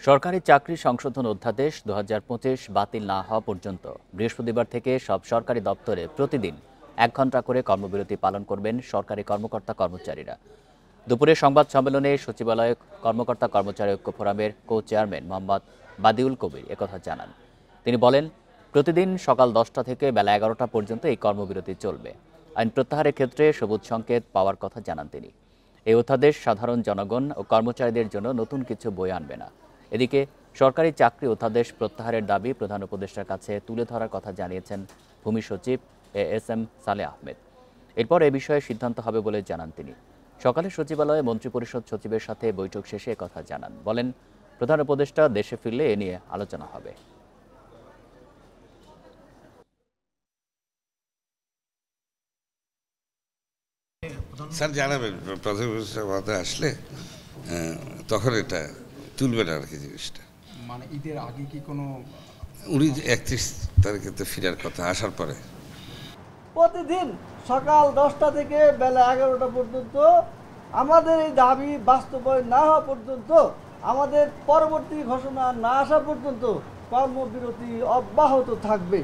সরকারি চাকরি সংশোধন অধ্যাদেশ ২০২৫ বাতিল না হওয়া পর্যন্ত বৃহস্পতিবার থেকে সব সরকারি দপ্তরে প্রতিদিন ১ ঘণ্টা করে কর্মবিরতি পালন করবেন সরকারি কর্মকর্তা কর্মচারীরা। দুপুরে সংবাদ সম্মেলনে সচিবালয় কর্মকর্তা কর্মচারী ঐক্য ফোরামের কো চেয়ারম্যান মোহাম্মদ বাদিউল কবির একথা জানান। তিনি বলেন, প্রতিদিন সকাল ১০টা থেকে বেলা ১১টা পর্যন্ত এই কর্মবিরতি চলবে। আইন প্রত্যাহারের ক্ষেত্রে সবুজ সংকেত পাওয়ার কথা জানান তিনি। এই অধ্যাদেশ সাধারণ জনগণ ও কর্মচারীদের জন্য নতুন কিছু বয়ে আনবে না। এদিকে সরকারি চাকরি অধ্যাদেশ প্রত্যাহারের দাবি প্রধান উপদেষ্টার কাছে তুলে ধরার কথা জানিয়েছেন ভূমি সচিব এএসএম সালেহ আহমেদ। এরপর এ বিষয়ে সিদ্ধান্ত হবে বলে জানান তিনি। সকালে সচিবালয়ে মন্ত্রিপরিষদ সচিবের সাথে বৈঠক শেষে একথা জানান। বলেন, প্রধান উপদেষ্টা দেশে ফিরলে এ নিয়ে আলোচনা হবে। স্যার জানাবেন প্রধান উপদেষ্টার মাথায় আসলে তখন এটা তুলবেন আর কি জিনিসটা। মানে ঈদের আগে কি কোনো উনি ৩১ তারিখে তো ফেরার কথা, আসার পরে প্রতিদিন সকাল 10টা থেকে বেলা 11টা পর্যন্ত আমাদের এই দাবি বাস্তবায়ন না হওয়া পর্যন্ত, আমাদের পরবর্তী ঘোষণা না আসা পর্যন্ত কর্মবিরতি অব্যাহত থাকবে।